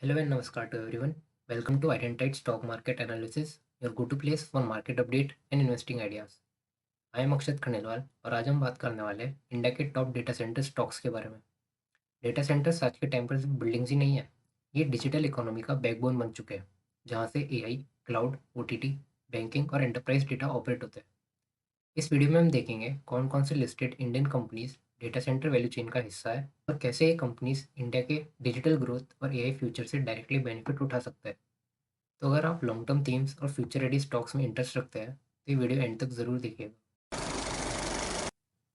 Hello and namaskar to everyone. Welcome to Identified Stock Market Analysis, your go-to place for market update and investing ideas. I am अक्षत खंडेलवाल और आज हम बात करने वाले हैं India के टॉप डेटा सेंटर स्टॉक्स के बारे में। डेटा सेंटर्स आज के टाइम पर सिर्फ बिल्डिंग्स ही नहीं है, ये डिजिटल इकोनॉमी का बैकबोन बन चुके हैं, जहाँ से एआई, क्लाउड, ओटीटी, बैंकिंग और एंटरप्राइज डेटा ऑपरेट होते हैं। इस वीडियो में हम देखेंगे कौन कौन से listed Indian companies data center value chain का हिस्सा है और कैसे ये कंपनीज इंडिया के डिजिटल ग्रोथ और एआई फ्यूचर से डायरेक्टली बेनिफिट उठा सकते हैं। तो अगर आप लॉन्ग टर्म थीम्स और फ्यूचर रेडी स्टॉक्स में इंटरेस्ट रखते हैं तो ये वीडियो एंड तक ज़रूर देखिएगा।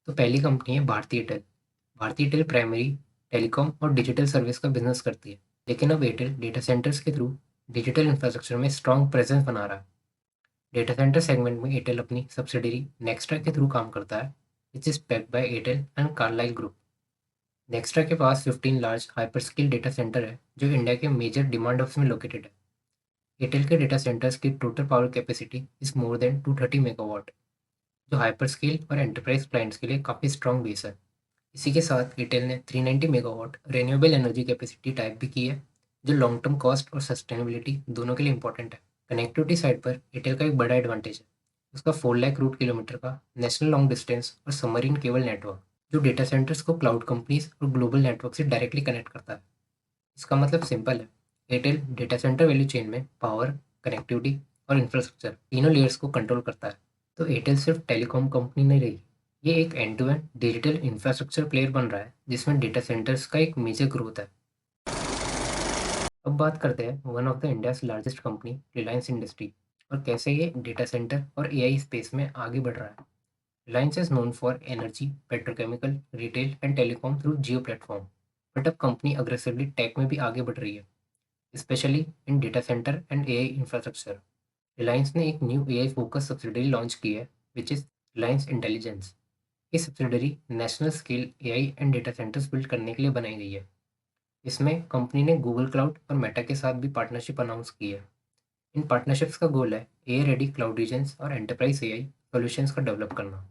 तो पहली कंपनी है भारती एयरटेल। भारती एयरटेल प्राइमरी टेलीकॉम और डिजिटल सर्विस का बिजनेस करती है, लेकिन अब एयरटेल डेटा सेंटर्स के थ्रू डिजिटल इंफ्रास्ट्रक्चर में स्ट्रॉन्ग प्रेजेंस बना रहा है। डेटा सेंटर सेगमेंट में एयरटेल अपनी सब्सिडरी नेक्स्ट्रा के थ्रू काम करता है, which is backed by Airtel and Carlyle group. Nxtra के पास 15 लार्ज हाइपरस्केल डेटा सेंटर है जो इंडिया के मेजर डिमांड हब्स में लोकेटेड है। एयरटेल के डेटा सेंटर्स की total power capacity is more than 230 megawatt, जो हाइपर स्केल और एंटरप्राइज क्लाइंट्स के लिए काफ़ी स्ट्रॉन्ग बेस है। इसी के साथ एयरटेल ने 390 megawatt renewable energy capacity type भी की है, जो लॉन्ग टर्म कॉस्ट और सस्टेनेबिलिटी दोनों के लिए इंपॉर्टेंट है। कनेक्टिविटी साइड पर एयरटेल का एक बड़ा एडवांटेज है उसका 4 लाख रूट किलोमीटर का नेशनल लॉन्ग डिस्टेंस और सबमरीन केबल नेटवर्क, जो डेटा सेंटर्स को क्लाउड कंपनीज और ग्लोबल नेटवर्क से डायरेक्टली कनेक्ट करता है। इसका मतलब सिंपल है, Airtel data center value chain में पावर, कनेक्टिविटी और इंफ्रास्ट्रक्चर तीनों लेयर्स को कंट्रोल करता है। तो एयरटेल सिर्फ टेलीकॉम कंपनी नहीं रही, ये एक end to end digital infrastructure player बन रहा है जिसमें डेटा सेंटर्स का एक मेजर ग्रोथ है। अब बात करते हैं one of the India's largest company Reliance industry और कैसे ये डेटा सेंटर और एआई स्पेस में आगे बढ़ रहा है। Reliance is known for energy, petrochemical, retail and telecom through Jio platform, but अब कंपनी अग्रेसिवली टेक में भी आगे बढ़ रही है, specially in data centre and AI infrastructure. Reliance ने एक new AI focus subsidiary launch की है, विच इज़ रिलायंस इंटेलिजेंस। ये subsidiary national scale AI and data centres build करने के लिए बनाई गई है। इसमें कंपनी ने गूगल क्लाउड और मेटा के साथ भी पार्टनरशिप अनाउंस की है। इन पार्टनरशिप्स का गोल है एआई रेडी क्लाउड रीजन्स और एंटरप्राइज एआई सॉल्यूशंस का डेवलप करना।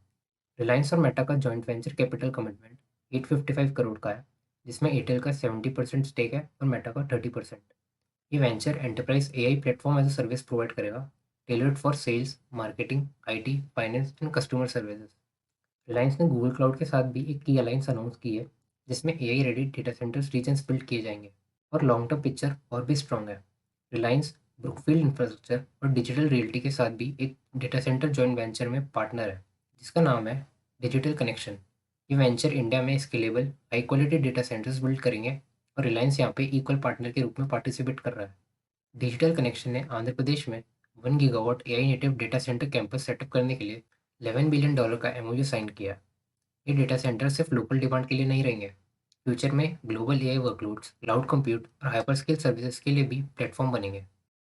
रिलायंस और मेटा का joint venture capital commitment 855 crore का है, जिसमें एयरटेल का 70% स्टेक है और मेटा का 30%। ये venture enterprise AI platform as a service provide करेगा, tailored for sales, marketing, IT, finance and customer services. Reliance ने गूगल क्लाउड के साथ भी एक की अलायंस अनाउंस की है, जिसमें AI ready data centres regions build किए जाएंगे। और लॉन्ग टर्म पिक्चर और भी स्ट्रॉन्ग है। रिलायंस ब्रुकफील्ड इंफ्रास्ट्रक्चर और डिजिटल रियल्टी के साथ भी एक डेटा सेंटर जॉइंट वेंचर में पार्टनर है, जिसका नाम है डिजिटल कनेक्शन। ये वेंचर इंडिया में scalable high quality data centres build करेंगे और रिलायंस यहाँ पे इक्वल पार्टनर के रूप में पार्टिसिपेट कर रहा है। डिजिटल कनेक्शन ने आंध्र प्रदेश में 1 gigawatt AI native data centre campus setup करने के लिए $11 बिलियन का एमओयू साइन किया। ये डेटा सेंटर सिर्फ लोकल डिमांड के लिए नहीं रहेंगे, फ्यूचर में global AI workloads, cloud compute और हाइपरस्केल सर्विसेज के लिए भी प्लेटफॉर्म बनेंगे।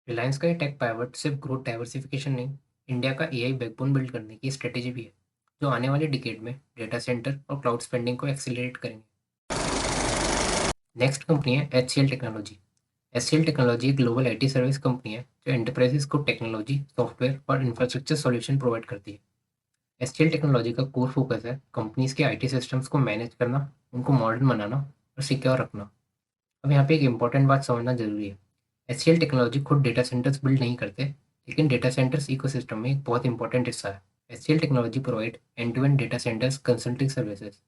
रिलायंस का ये टेक पाइवट सिर्फ ग्रोथ डाइवर्सिफिकेशन नहीं, इंडिया का एआई बैकबोन बिल्ड करने की स्ट्रेटेजी भी है, जो आने वाले डिकेड में डेटा सेंटर और क्लाउड स्पेंडिंग को एक्सेलरेट करेंगे। नेक्स्ट कंपनी है एचसीएल टेक्नोलॉजी। एचसीएल टेक्नोलॉजी एक ग्लोबल आईटी सर्विस कंपनी है जो एंटरप्राइजेस को टेक्नोलॉजी, सॉफ्टवेयर और इंफ्रास्ट्रक्चर सॉल्यूशन प्रोवाइड करती है। एचसीएल टेक्नोलॉजी का कोर फोकस है कंपनीज के आईटी सिस्टम्स को मैनेज करना, उनको मॉडर्न बनाना और सिक्योर रखना। अब यहाँ पे एक इंपॉर्टेंट बात समझना जरूरी है, एचसीएल टेक्नोलॉजी खुद डेटा सेंटर्स बिल्ड नहीं करते, लेकिन डेटा सेंटर्स इकोसिस्टम में एक बहुत इंपॉर्टेंट हिस्सा है। HCL technology provide end to end data centres consulting services.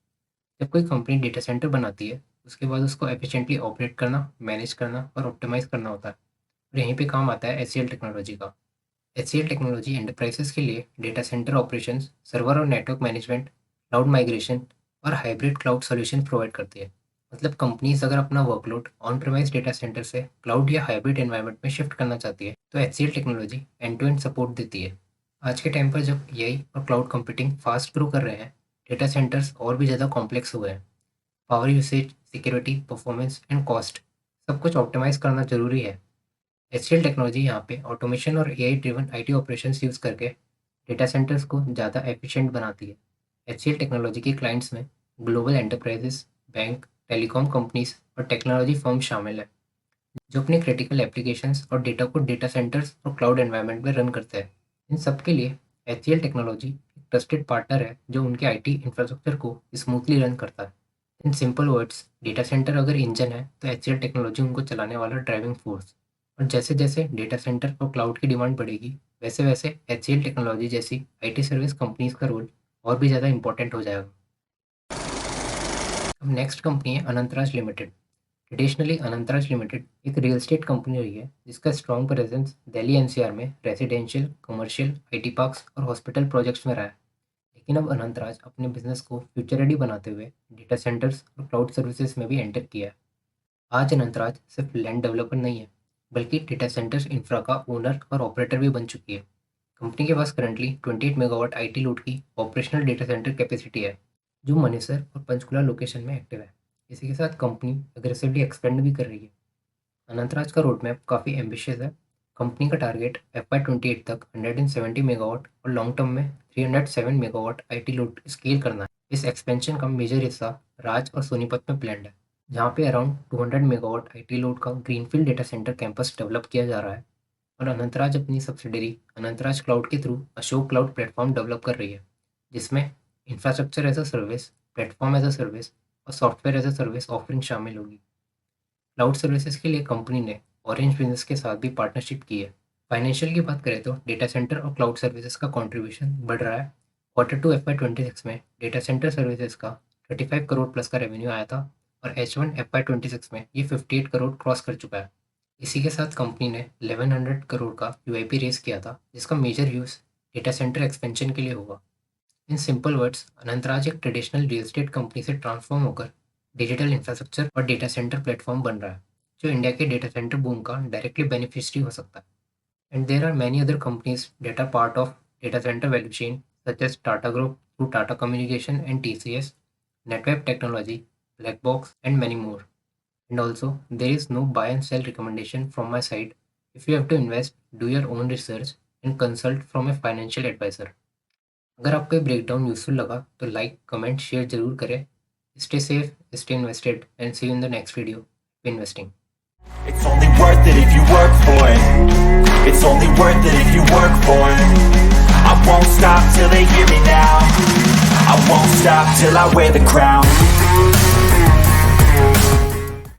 जब कोई कंपनी डेटा सेंटर बनाती है, उसके बाद उसको एफिशिएंटली ऑपरेट करना, मैनेज करना और ऑप्टिमाइज करना होता है, और यहीं पे काम आता है एचसीएल टेक्नोलॉजी का। एचसीएल टेक्नोलॉजी एंटरप्राइजेस के लिए डेटा सेंटर ऑपरेशंस, सर्वर और नेटवर्क मैनेजमेंट, क्लाउड माइग्रेशन और हाइब्रिड क्लाउड सॉल्यूशन प्रोवाइड करती है। मतलब कंपनीज अगर अपना workload on premise data centre से क्लाउड या हाइब्रिड एनवायरनमेंट में शिफ्ट करना चाहती है, तो HCL technology end to end support देती है। आज के टाइम पर जब एआई और क्लाउड कंप्यूटिंग फास्ट ग्रो कर रहे हैं, डेटा सेंटर्स और भी ज़्यादा कॉम्प्लेक्स हुए हैं। Power usage, security, performance and cost सब कुछ ऑप्टिमाइज करना जरूरी है। एचसीएल टेक्नोलॉजी यहाँ पे ऑटोमेशन और AI driven IT operations use करके डेटा सेंटर्स को ज़्यादा एफिशिएंट बनाती है। एचसीएल टेक्नोलॉजी के क्लाइंट्स में global enterprises, bank, telecom companies और टेक्नोलॉजी फर्म शामिल है, जो अपने क्रिटिकल एप्लीकेशंस और डेटा को डेटा सेंटर्स और क्लाउड एनवायरनमेंट में रन करते हैं। इन सब के लिए एचसीएल टेक्नोलॉजी एक ट्रस्टेड पार्टनर है जो उनके आईटी इंफ्रास्ट्रक्चर को स्मूथली रन करता है। इन सिंपल वर्ड्स, डेटा सेंटर अगर इंजन है तो HCL टेक्नोलॉजी उनको चलाने वाला ड्राइविंग फोर्स। और जैसे जैसे डेटा सेंटर और क्लाउड की डिमांड बढ़ेगी, वैसे वैसे HCL टेक्नोलॉजी जैसी IT सर्विस कंपनीज का रोल और भी ज़्यादा इंपॉर्टेंट हो जाएगा। अब नेक्स्ट कंपनी है Anantraj limited. Traditionally Anantraj limited एक रियल एस्टेट कंपनी रही है जिसका स्ट्रॉन्ग प्रेजेंस दिल्ली NCR में रेजिडेंशियल, कमर्शियल, IT पार्क्स और हॉस्पिटल प्रोजेक्ट्स में रहा है। लेकिन अब अनंतराज अपने बिजनेस को फ्यूचर रेडी बनाते हुए डेटा सेंटर्स और क्लाउड सर्विसेज में भी एंटर किया है। आज अनंतराज सिर्फ लैंड डेवलपर नहीं है, बल्कि डेटा सेंटर्स इंफ्रा का ओनर और ऑपरेटर भी बन चुकी है। कंपनी के पास करंटली 28 मेगावाट IT लोड की ऑपरेशनल डेटा सेंटर कैपेसिटी है, जो मनेसर और पंचकुला लोकेशन में एक्टिव है। इसी के साथ कंपनी अग्रेसिवली एक्सपेंड भी कर रही है। अनंतराज का रोड मैप काफ़ी एम्बिशियस है। कंपनी का टारगेट FY28 तक 170 मेगावाट और लॉन्ग टर्म में 307 मेगावाट IT लोड स्केल करना है। इस एक्सपेंशन का मेजर हिस्सा राज और सोनीपत में प्लान्ड है, जहाँ पे अराउंड 200 मेगावाट IT लोड का greenfield data centre campus develop किया जा रहा है। और अनंतराज अपनी सब्सिडरी अनंतराज क्लाउड के through Ashok cloud platform develop कर रही है, जिसमें infrastructure as a service, platform as a service और software as a service offering शामिल होगी। क्लाउड सर्विसेज के लिए कंपनी ने ऑरेंज बिजनेस के साथ भी पार्टनरशिप की है। फाइनेंशियल की बात करें तो डेटा सेंटर और क्लाउड सर्विसेज का कंट्रीब्यूशन बढ़ रहा है। Q2 FY26 में डेटा सेंटर सर्विसेज का 35 करोड़ प्लस का रेवेन्यू आया था और H1 FY26 में ये 58 करोड़ क्रॉस कर चुका है। इसी के साथ कंपनी ने 1100 करोड़ का QIP रेस किया था, जिसका major use data center expansion के लिए होगा। इन सिंपल वर्ड्स, अनंतराज एक ट्रेडिशनल रियल एस्टेट कंपनी से ट्रांसफॉर्म होकर डिजिटल इंफ्रास्ट्रक्चर और डेटा सेंटर प्लेटफॉर्म बन रहा है, जो इंडिया के डेटा सेंटर बूम का डायरेक्टली बेनिफिशियरी हो सकता है। And there are many other companies that are part of data center value chain, such as Tata group through Tata communication and TCS, Netweb technology, ब्लैकबॉक्स and many more. And also there is no buy and sell recommendation from my side. If you have to invest, do your own research and consult from a financial advisor. अगर आपको ये breakdown useful लगा तो like, comment, share जरूर करें. Stay safe, stay invested, and see you in the next video. Investing. It's only worth it if you work for it. It's only worth it if you work for it. I won't stop till they hear me now. I won't stop till I wear the crown.